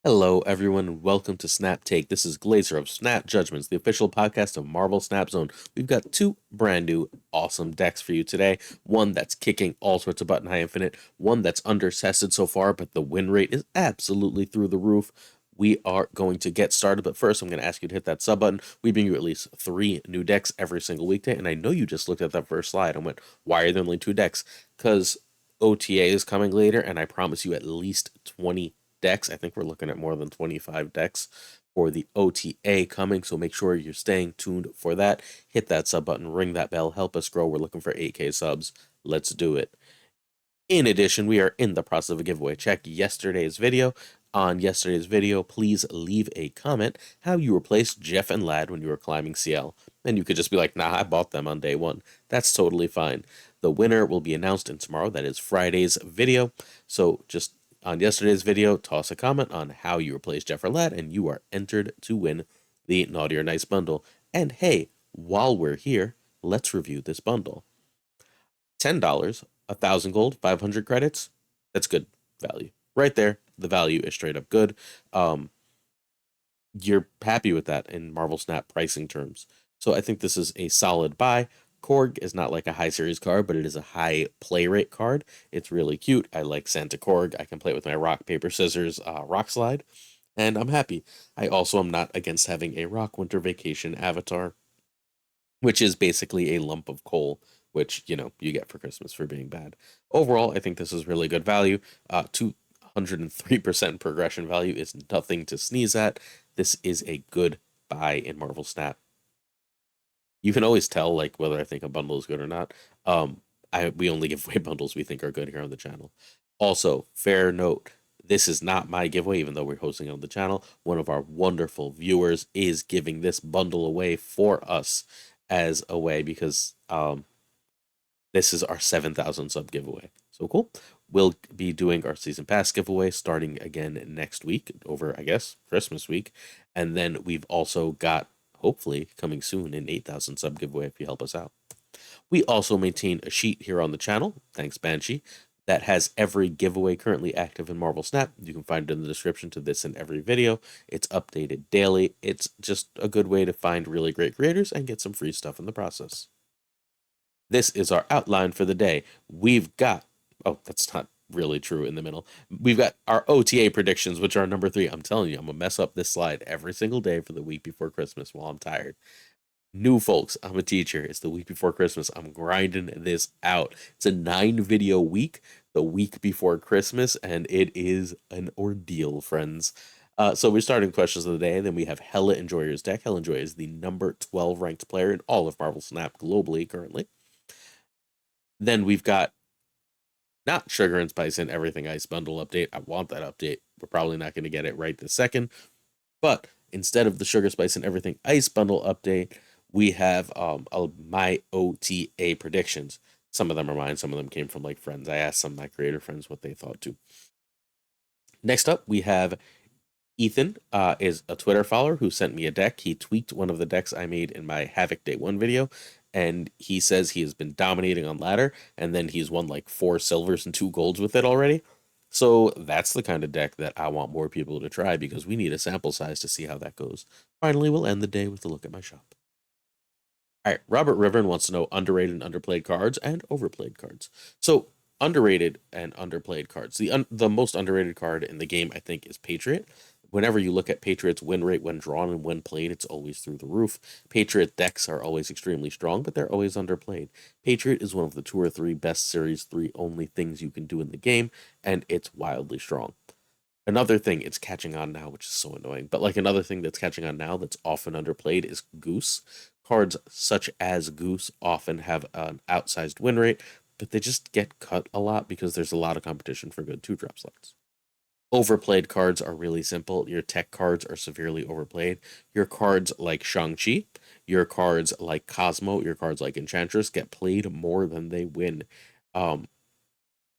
Hello, everyone, and welcome to Snap Take. This is Glazer of Snap Judgments, the official podcast of Marvel Snap Zone. We've got two brand new awesome decks for you today. One that's kicking all sorts of button high infinite, one that's undertested so far, but the win rate is absolutely through the roof. We are going to get started, but first I'm going to ask you to hit that sub button. We bring you at least 3 new decks every single weekday, and I know you just looked at that first slide and went, why are there only 2 decks? Because OTA is coming later, and I promise you at least 20 decks. I think we're looking at more than 25 decks for the OTA coming, so make sure you're staying tuned for that. Hit that sub button, ring that bell, help us grow. We're looking for 8K subs. Let's do it. In addition, we are in the process of a giveaway. Check yesterday's video. On yesterday's video, please leave a comment how you replaced Jeff and Lad when you were climbing CL. And you could just be like, nah, I bought them on day one. That's totally fine. The winner will be announced in tomorrow, that is Friday's video. So just on yesterday's video, toss a comment on how you replaced Jeff or Lad, and you are entered to win the Naughty or Nice bundle. And hey, while we're here, let's review this bundle. $10, 1,000 gold, 500 credits. That's good value. Right there, the value is straight up good. You're happy with that in Marvel Snap pricing terms. So I think this is a solid buy. Korg is not like a high series card, but it is a high play rate card. It's really cute. I like Santa Korg. I can play it with my rock, paper, scissors, rock slide, and I'm happy. I also am not against having a rock winter vacation avatar, which is basically a lump of coal, which, you get for Christmas for being bad. Overall, I think this is really good value. 203% progression value is nothing to sneeze at. This is a good buy in Marvel Snap. You can always tell like whether I think a bundle is good or not. We only give away bundles we think are good here on the channel. Also, fair note, this is not my giveaway, even though we're hosting it on the channel. One of our wonderful viewers is giving this bundle away for us as a way because this is our 7,000 sub giveaway. So cool. We'll be doing our season pass giveaway starting again next week over, I guess, Christmas week. And then we've also got, hopefully, coming soon, an 8,000 sub giveaway if you help us out. We also maintain a sheet here on the channel, thanks Banshee, that has every giveaway currently active in Marvel Snap. You can find it in the description to this and every video. It's updated daily. It's just a good way to find really great creators and get some free stuff in the process. This is our outline for the day. We've got, oh, that's not really true in the middle. We've got our OTA predictions, which are number 3. I'm telling you, I'm going to mess up this slide every single day for the week before Christmas while I'm tired. New folks, I'm a teacher. It's the week before Christmas. I'm grinding this out. It's a 9 video week, the week before Christmas, and it is an ordeal, friends. So we're starting questions of the day. Then we have Hela Enjoyer's deck. Hela Enjoyer is the number 12 ranked player in all of Marvel Snap globally currently. Then we've got not Sugar and Spice and Everything Ice bundle update. I want that update. We're probably not going to get it right this second. But instead of the Sugar, Spice, and Everything Ice bundle update, we have my OTA predictions. Some of them are mine. Some of them came from like friends. I asked some of my creator friends what they thought too. Next up, we have Ethan is a Twitter follower who sent me a deck. He tweaked one of the decks I made in my Havoc Day 1 video, and he says he has been dominating on ladder, and then he's won like 4 silvers and 2 golds with it already. So that's the kind of deck that I want more people to try because we need a sample size to see how that goes. Finally, we'll end the day with a look at my shop. All right, Robert Rivern wants to know underrated and underplayed cards and overplayed cards. So underrated and underplayed cards. The most underrated card in the game, I think, is Patriot. Whenever you look at Patriot's win rate when drawn and when played, it's always through the roof. Patriot decks are always extremely strong, but they're always underplayed. Patriot is one of the 2 or 3 best Series 3 only things you can do in the game, and it's wildly strong. Another thing, it's catching on now, which is so annoying, but like another thing that's catching on now that's often underplayed is Goose. Cards such as Goose often have an outsized win rate, but they just get cut a lot because there's a lot of competition for good 2-drop slots. Overplayed cards are really simple. Your tech cards are severely overplayed. Your cards like Shang-Chi, your cards like Cosmo, your cards like Enchantress get played more than they win. Um,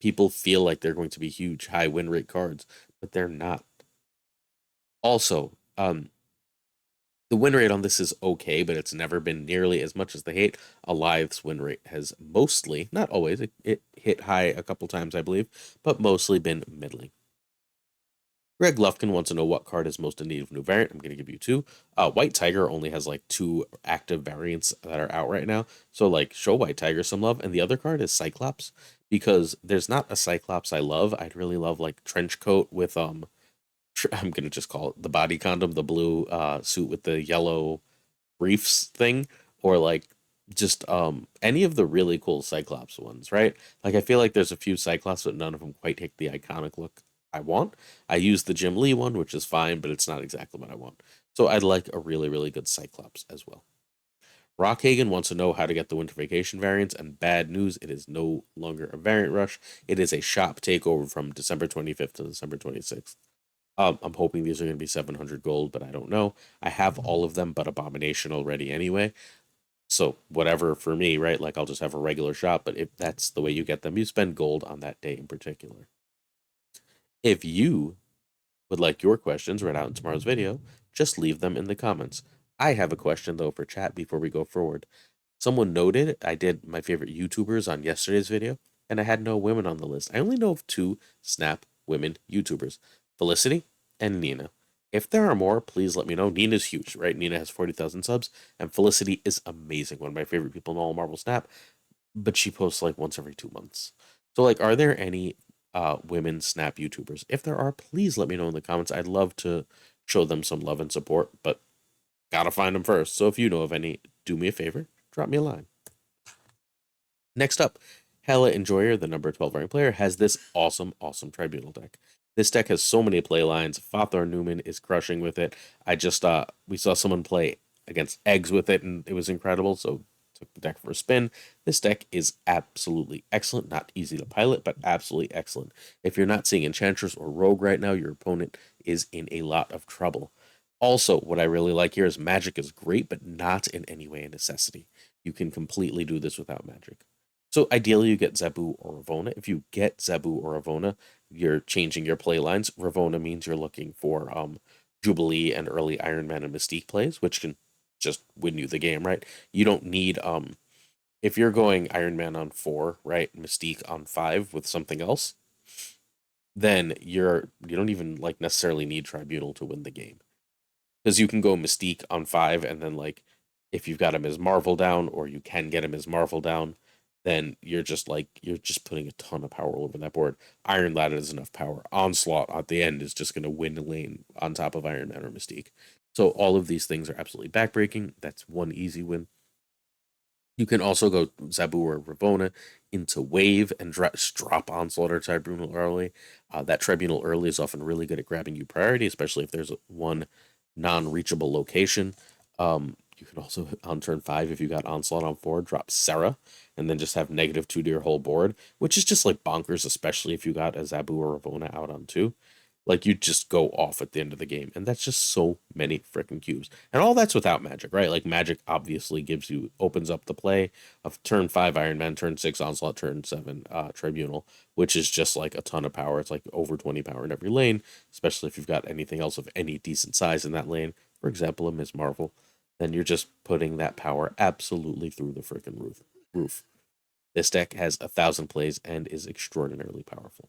People feel like they're going to be huge, high win rate cards, but they're not. Also, the win rate on this is okay, but it's never been nearly as much as the hate. Alive's win rate has mostly, not always, it hit high a couple times, I believe, but mostly been middling. Greg Lufkin wants to know what card is most in need of new variant. I'm going to give you two. White Tiger only has like two active variants that are out right now. So like show White Tiger some love. And the other card is Cyclops because there's not a Cyclops I love. I'd really love like Trench Coat with I'm going to just call it the body condom, the blue suit with the yellow briefs thing, or like just any of the really cool Cyclops ones, right? Like I feel like there's a few Cyclops, but none of them quite take the iconic look I want. I use the Jim Lee one, which is fine, but it's not exactly what I want. So I'd like a really, really good Cyclops as well. Rock Hagen wants to know how to get the Winter Vacation variants, and bad news, it is no longer a variant rush. It is a shop takeover from December 25th to December 26th. I'm hoping these are going to be 700 gold, but I don't know. I have all of them but Abomination already anyway. So whatever for me, right? Like I'll just have a regular shop, but if that's the way you get them, you spend gold on that day in particular. If you would like your questions read out in tomorrow's video, just leave them in the comments. I have a question though for chat before we go forward. Someone noted I did my favorite YouTubers on yesterday's video, and I had no women on the list. I only know of two Snap women YouTubers, Felicity and Nina. If there are more, please let me know. Nina's huge, right? Nina has 40,000 subs, and Felicity is amazing. One of my favorite people in all Marvel Snap, but she posts like once every 2 months. So, like, are there any women Snap YouTubers? If there are, please let me know in the comments. I'd love to show them some love and support, but gotta find them first. So if you know of any, do me a favor, drop me a line. Next up, Hela Enjoyer, the number 12 ranked player, has this awesome, awesome Tribunal deck. This deck has so many play lines. Fathor Newman is crushing with it. We saw someone play against Eggs with it, and it was incredible. So took the deck for a spin. This deck is absolutely excellent. Not easy to pilot, but absolutely excellent. If you're not seeing Enchantress or Rogue right now, your opponent is in a lot of trouble. Also, what I really like here is magic is great, but not in any way a necessity. You can completely do this without magic. So ideally, you get Zabu or Ravona. If you get Zabu or Ravona, you're changing your play lines. Ravona means you're looking for Jubilee and early Iron Man and Mystique plays, which can just win you the game, right? You don't need if you're going Iron Man on 4, right, Mystique on 5 with something else, then you don't even like necessarily need Tribunal to win the game because you can go Mystique on 5 and then like if you've got him as Marvel down or you can get him as Marvel down, then you're just putting a ton of power over that board. Iron Lad is enough power. Onslaught at the end is just going to win the lane on top of Iron Man or Mystique. So all of these things are absolutely backbreaking. That's one easy win. You can also go Zabu or Ravona into Wave and drop Onslaught or Tribunal early. That Tribunal early is often really good at grabbing you priority, especially if there's one non-reachable location. You can also, on turn 5, if you got Onslaught on 4, drop Sarah, and then just have -2 to your whole board, which is just like bonkers, especially if you got a Zabu or Ravona out on 2. Like you just go off at the end of the game, and that's just so many freaking cubes, and all that's without magic, right? Like magic obviously opens up the play of turn 5 Iron Man, turn 6 Onslaught, turn 7 Tribunal, which is just like a ton of power. It's like over 20 power in every lane, especially if you've got anything else of any decent size in that lane. For example, a Ms. Marvel, then you're just putting that power absolutely through the freaking roof. This deck has 1,000 plays and is extraordinarily powerful.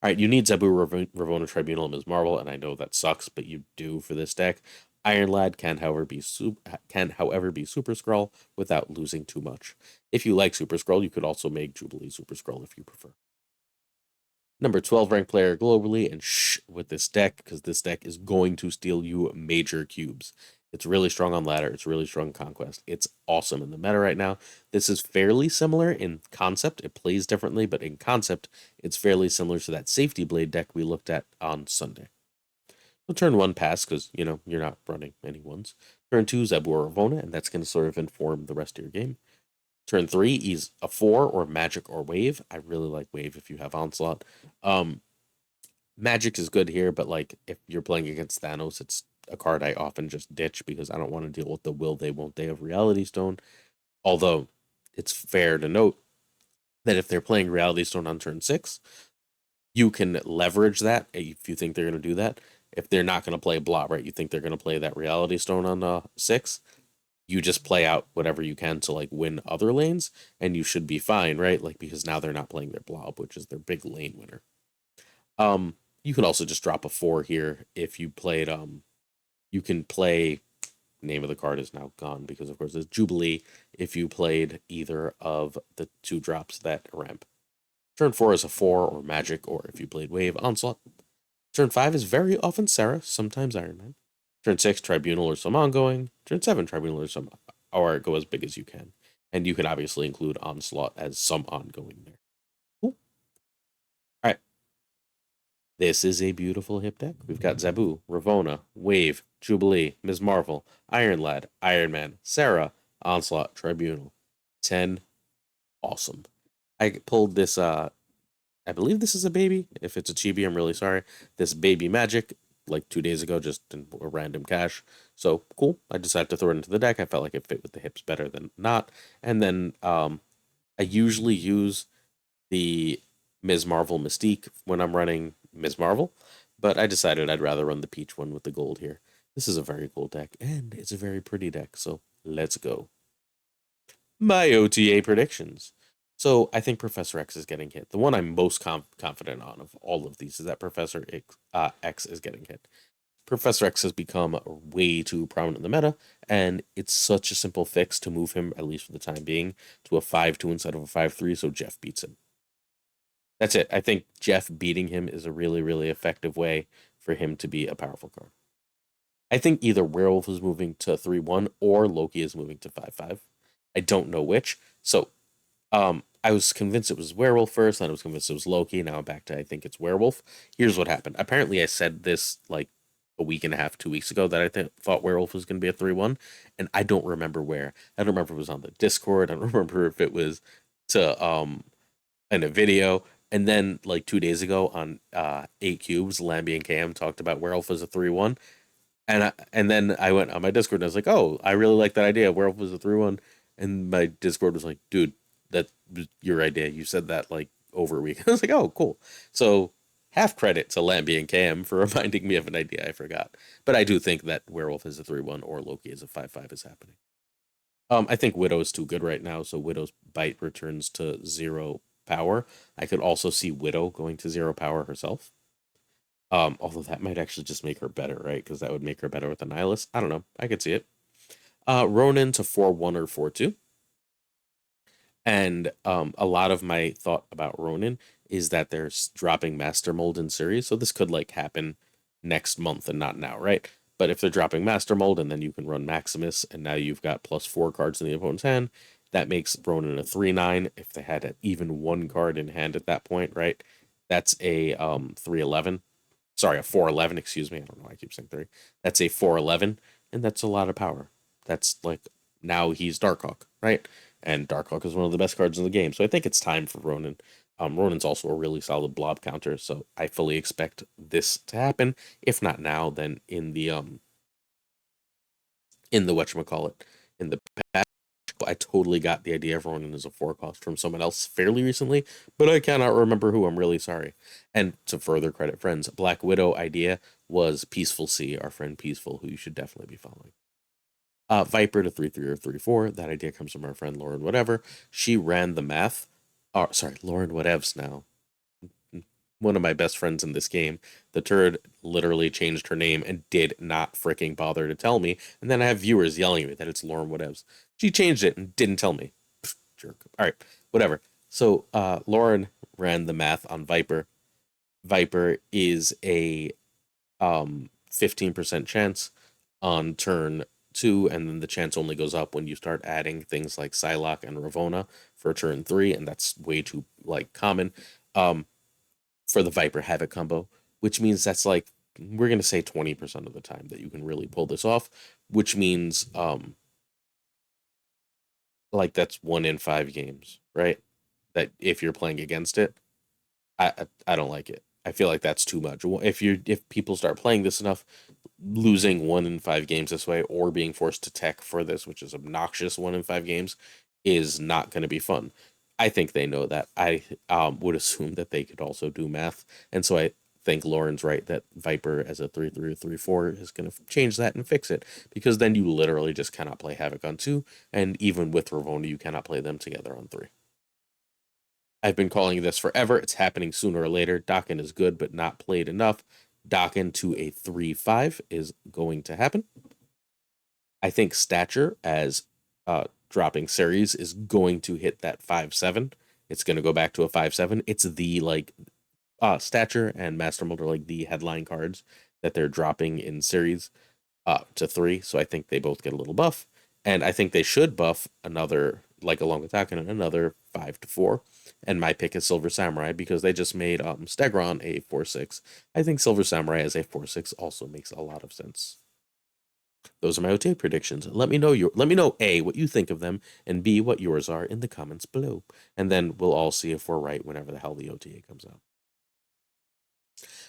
All right, you need Zabu, Ravona, Tribunal, and Ms. Marvel, and I know that sucks, but you do for this deck. Iron Lad can, however, be Super Scroll without losing too much. If you like Super Scroll, you could also make Jubilee Super Scroll if you prefer. Number 12 ranked player globally, and with this deck, because this deck is going to steal you major cubes. It's really strong on ladder. It's really strong conquest. It's awesome in the meta right now. This is fairly similar in concept. It plays differently, but in concept, it's fairly similar to that safety blade deck we looked at on Sunday. So turn 1 pass because you're not running any ones. Turn 2 Zebu or Ravona, and that's going to sort of inform the rest of your game. Turn 3 is a 4 or magic or wave. I really like wave if you have onslaught. Magic is good here, but like if you're playing against Thanos, it's a card I often just ditch because I don't want to deal with the will they won't they of Reality Stone. Although it's fair to note that if they're playing Reality Stone on turn 6, you can leverage that if you think they're going to do that. If they're not going to play Blob, right? You think they're going to play that Reality Stone on 6, you just play out whatever you can to like win other lanes, and you should be fine, right? Like because now they're not playing their Blob, which is their big lane winner. You can also just drop a 4 here if you played you can play, name of the card is now gone because of course it's Jubilee if you played either of the two drops that ramp. Turn 4 is a 4 or Magic, or if you played Wave, Onslaught. Turn 5 is very often Sarah, sometimes Iron Man. Turn 6, Tribunal or some ongoing. Turn 7, Tribunal or some, or go as big as you can. And you can obviously include Onslaught as some ongoing there. Cool. All right. This is a beautiful hip deck. We've got Zabu, Ravona, Wave, Jubilee, Ms. Marvel, Iron Lad, Iron Man, Sarah, Onslaught, Tribunal. 10. Awesome. I pulled this I believe this is a baby. If it's a chibi, I'm really sorry. This baby magic, like 2 days ago, just in a random cache. So cool. I decided to throw it into the deck. I felt like it fit with the hips better than not. And then I usually use the Ms. Marvel Mystique when I'm running Ms. Marvel, but I decided I'd rather run the peach one with the gold here. This is a very cool deck, and it's a very pretty deck. So let's go. My OTA predictions. So I think Professor X is getting hit. The one I'm most confident on of all of these is that Professor X is getting hit. Professor X has become way too prominent in the meta, and it's such a simple fix to move him, at least for the time being, to a 5-2 instead of a 5-3, so Jeff beats him. That's it. I think Jeff beating him is a really, really effective way for him to be a powerful card. I think either Werewolf is moving to 3-1 or Loki is moving to 5-5. I don't know which. So I was convinced it was Werewolf first, then I was convinced it was Loki. Now I'm back to I think it's Werewolf. Here's what happened. Apparently, I said this like a week and a half, 2 weeks ago that I thought Werewolf was going to be a 3-1, and I don't remember where. I don't remember if it was on the Discord. I don't remember if it was to in a video. And then like 2 days ago on 8 Cubes, Lambie and Cam talked about Werewolf as a 3-1. And then I went on my Discord and I was like, oh, I really like that idea. Werewolf was a 3-1. And my Discord was like, dude, that was your idea. You said that like over a week. I was like, oh, cool. So half credit to Lambie and Cam for reminding me of an idea I forgot. But I do think that Werewolf is a 3-1 or Loki is a 5-5 is happening. I think Widow is too good right now, so Widow's bite returns to 0 power. I could also see Widow going to 0 power herself. Although that might actually just make her better, right? Because that would make her better with the Nihilist. I don't know. I could see it. Ronin to 4-1 or 4-2. And a lot of my thought about Ronin is that they're dropping Master Mold in series, so this could like happen next month and not now, right? But if they're dropping Master Mold and then you can run Maximus, and now you've got +4 cards in the opponent's hand, that makes Ronin a 3-9. If they had even one card in hand at that point, right? That's a 3-11. Sorry, a 4-11. Excuse me. I don't know why I keep saying 3. That's a 4-11, and that's a lot of power. That's like now he's Darkhawk, right? And Darkhawk is one of the best cards in the game. So I think it's time for Ronin. Ronin's also a really solid blob counter, so I fully expect this to happen. If not now, then in the whatchamacallit, in the patch. I totally got the idea of Ronin as a 4 cost from someone else fairly recently, but I cannot remember who. I'm really sorry. And to further credit friends, Black Widow idea was Peaceful C, our friend Peaceful, who you should definitely be following. Viper to 3-3 or 3-4. That idea comes from our friend Lauren Whatever. She ran the math. Sorry, Lauren Whatevs now. One of my best friends in this game. The turd literally changed her name and did not freaking bother to tell me. And then I have viewers yelling at me that it's Lauren Whatevs. She changed it and didn't tell me. Pfft, jerk. All right, whatever. So Lauren ran the math on Viper. Viper is a 15% chance on turn 2, and then the chance only goes up when you start adding things like Psylocke and Ravona for turn 3, and that's way too like common for the Viper Havoc combo, which means that's like we're gonna say 20% of the time that you can really pull this off, which means like that's 1 in 5 games, right? That if you're playing against it, I don't like it. I feel like that's too much. If people start playing this enough, losing 1 in 5 games this way or being forced to tech for this, which is obnoxious 1 in 5 games, is not going to be fun. I think they know that. I would assume that they could also do math, and so I think Lauren's right that Viper as a 3-3 or 3-4 is going to change that and fix it, because then you literally just cannot play Havoc on 2, and even with Ravona, you cannot play them together on 3. I've been calling this forever. It's happening sooner or later. Dokken is good, but not played enough. Dokken to a 3/5 is going to happen. I think Stature as dropping series is going to hit that 5/7. It's going to go back to a 5/7. It's the like Stature and Master Mold are like the headline cards that they're dropping in series to 3. So I think they both get a little buff. And I think they should buff another, like along with Taken, another 5/4. And my pick is Silver Samurai because they just made Stegron a 4/6. I think Silver Samurai as a 4/6 also makes a lot of sense. Those are my OTA predictions. Let me know A, what you think of them, and B, what yours are in the comments below. And then we'll all see if we're right whenever the hell the OTA comes out.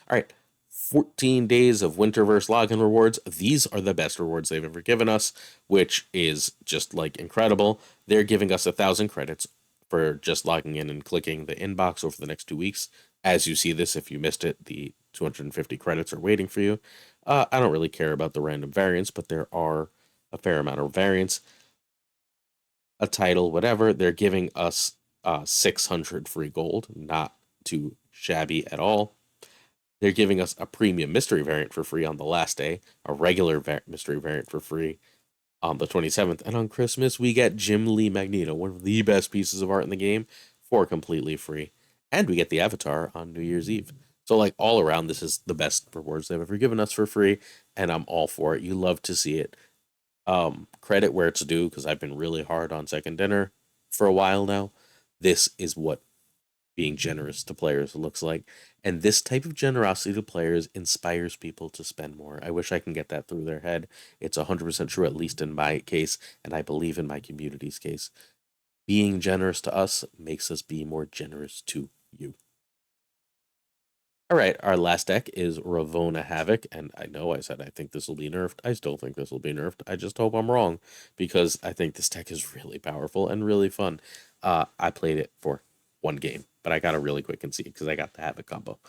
All right. 14 days of Winterverse login rewards. These are the best rewards they've ever given us, which is just like incredible. They're giving us 1,000 credits for just logging in and clicking the inbox over the next 2 weeks. As you see this, if you missed it, the 250 credits are waiting for you. I don't really care about the random variants, but there are a fair amount of variants. A title, whatever. They're giving us 600 free gold, not too shabby at all. They're giving us a premium mystery variant for free on the last day, a regular mystery variant for free on the 27th, and on Christmas we get Jim Lee Magneto, one of the best pieces of art in the game, for completely free. And we get the Avatar on New Year's Eve. So like all around, this is the best rewards they've ever given us for free, and I'm all for it. You love to see it. Credit where it's due, because I've been really hard on Second Dinner for a while now. This is what being generous to players looks like. And this type of generosity to players inspires people to spend more. I wish I can get that through their head. It's 100% true, at least in my case, and I believe in my community's case. Being generous to us makes us be more generous to you. All right, our last deck is Raona Havoc, and I know I said I think this will be nerfed. I still think this will be nerfed. I just hope I'm wrong, because I think this deck is really powerful and really fun. I played it for 1 game, but I got a really quick concede because I got the Havoc combo. All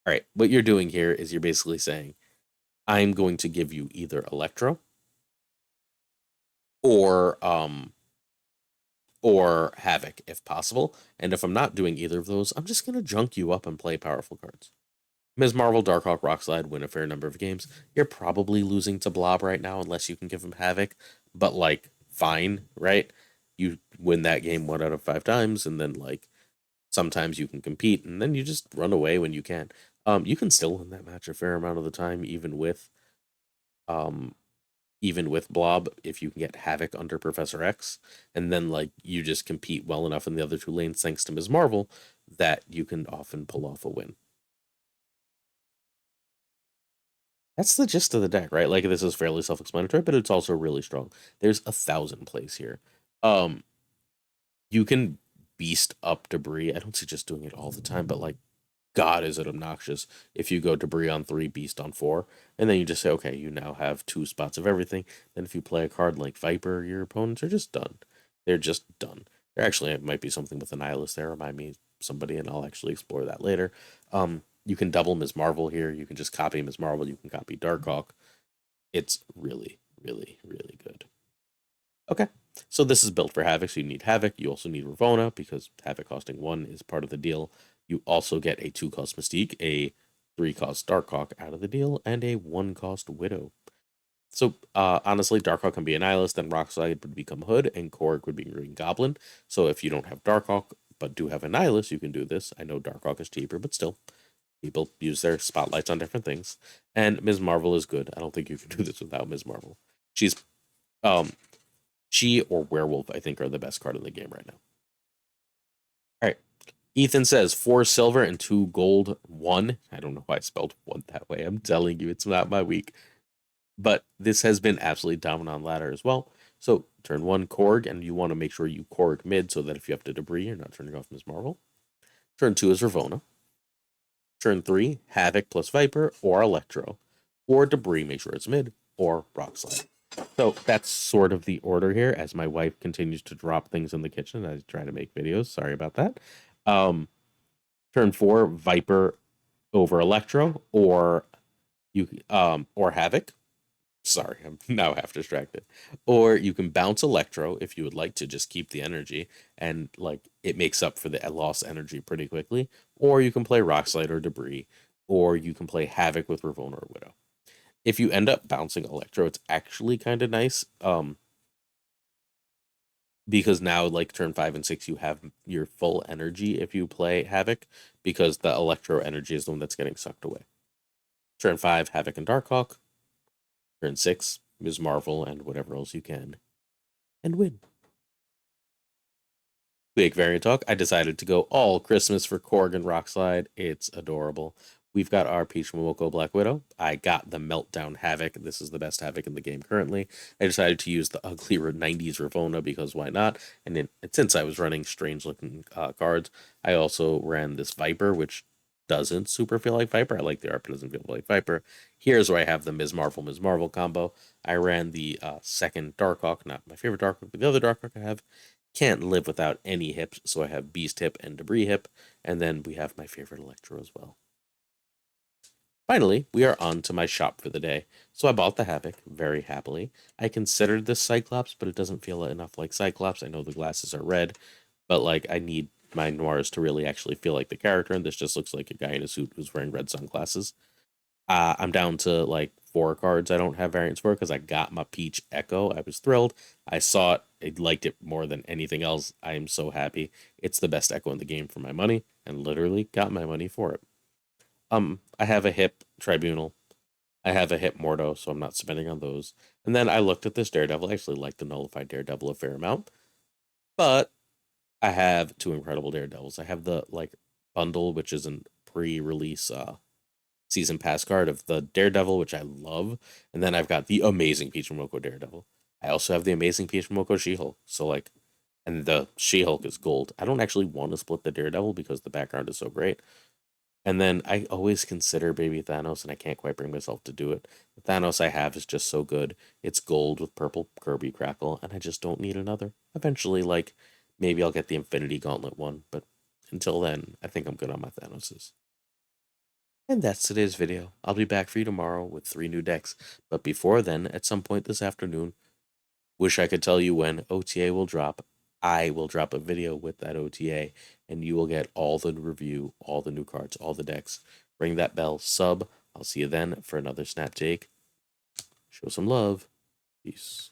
right, what you're doing here is you're basically saying, I'm going to give you either Electro or Havoc if possible, and if I'm not doing either of those, I'm just gonna junk you up and play powerful cards. Ms. Marvel, Darkhawk, Rockslide win a fair number of games. You're probably losing to Blob right now unless you can give him Havoc, but like fine, right? You win that game 1 out of 5 times, and then like sometimes you can compete, and then you just run away when you can. You can still win that match a fair amount of the time, um, even with Blob, if you can get Havoc under Professor X, and then like you just compete well enough in the other 2 lanes thanks to Ms. Marvel that you can often pull off a win. That's the gist of the deck, right? Like this is fairly self-explanatory, but it's also really strong. There's 1,000 plays here. You can beast up debris. I don't suggest doing it all the time, but like, God, is it obnoxious if you go debris on 3, beast on 4, and then you just say, okay, you now have 2 spots of everything. Then if you play a card like Viper, your opponents are just done. They're just done. There actually might be something with the Nihilist there. Remind me somebody, and I'll actually explore that later. You can double Ms. Marvel here. You can just copy Ms. Marvel. You can copy Darkhawk. It's really, really, really good. Okay, so this is built for Havoc, so you need Havoc. You also need Ravona, because Havoc costing 1 is part of the deal. You also get a 2-cost Mystique, a 3-cost Darkhawk out of the deal, and a 1-cost Widow. So, honestly, Darkhawk can be a Nihilist, then Rockslide would become Hood, and Korg would be Green Goblin. So if you don't have Darkhawk, but do have a Nihilist, you can do this. I know Darkhawk is cheaper, but still, people use their spotlights on different things. And Ms. Marvel is good. I don't think you can do this without Ms. Marvel. She's she or Werewolf, I think, are the best card in the game right now. All right. Ethan says 4 silver and 2 gold, 1. I don't know why I spelled 1 that way. I'm telling you, it's not my week. But this has been absolutely dominant on ladder as well. So turn 1, Korg, and you want to make sure you Korg mid so that if you have to debris, you're not turning off Ms. Marvel. Turn 2 is Ravona. Turn 3, Havoc plus Viper or Electro. Or debris, make sure it's mid, or Rockslide. So that's sort of the order here as my wife continues to drop things in the kitchen. I try to make videos. Sorry about that. Turn 4, Viper over Electro or Havoc. Sorry, I'm now half distracted. Or you can bounce Electro if you would like to just keep the energy and like it makes up for the lost energy pretty quickly. Or you can play Rock Slide or Debris, or you can play Havoc with Ravona or Widow. If you end up bouncing Electro, it's actually kind of nice. Because now like turn 5 and 6 you have your full energy if you play Havoc, because the Electro energy is the one that's getting sucked away. Turn 5, Havoc and Darkhawk. Turn 6, Ms. Marvel and whatever else you can, and win. Quick variant talk. I decided to go all Christmas for Korg and Rockslide. It's adorable. We've got our Peach Momoko Black Widow. I got the Meltdown Havoc. This is the best Havoc in the game currently. I decided to use the ugly 90s Ravona because why not? And since I was running strange looking cards, I also ran this Viper, which doesn't super feel like Viper. I like the art, but doesn't feel like Viper. Here's where I have the Ms. Marvel combo. I ran the second Darkhawk, not my favorite Darkhawk, but the other Darkhawk I have. Can't live without any hips, so I have Beast Hip and Debris Hip, and then we have my favorite Electro as well. Finally, we are on to my shop for the day. So I bought the Havoc very happily. I considered this Cyclops, but it doesn't feel enough like Cyclops. I know the glasses are red, but like I need my noirs to really actually feel like the character, and this just looks like a guy in a suit who's wearing red sunglasses. I'm down to like 4 cards I don't have variants for because I got my Peach Echo. I was thrilled. I saw it. I liked it more than anything else. I am so happy. It's the best Echo in the game for my money, and literally got my money for it. I have a hip Tribunal. I have a hip Mordo, so I'm not spending on those. And then I looked at this Daredevil. I actually like the Nullified Daredevil a fair amount, but I have 2 incredible Daredevils. I have the like bundle, which is a pre-release season pass card of the Daredevil, which I love, and then I've got the amazing Peach Momoko Daredevil. I also have the amazing Peach Momoko She-Hulk. So like, and the She-Hulk is gold. I don't actually want to split the Daredevil because the background is so great. And then I always consider Baby Thanos, and I can't quite bring myself to do it. The Thanos I have is just so good. It's gold with purple Kirby crackle, and I just don't need another. Eventually, like, maybe I'll get the Infinity Gauntlet one, but until then, I think I'm good on my Thanoses. And that's today's video. I'll be back for you tomorrow with 3 new decks. But before then, at some point this afternoon, wish I could tell you when OTA will drop. I will drop a video with that OTA, and you will get all the review, all the new cards, all the decks. Ring that bell, sub. I'll see you then for another Snap Take. Show some love. Peace.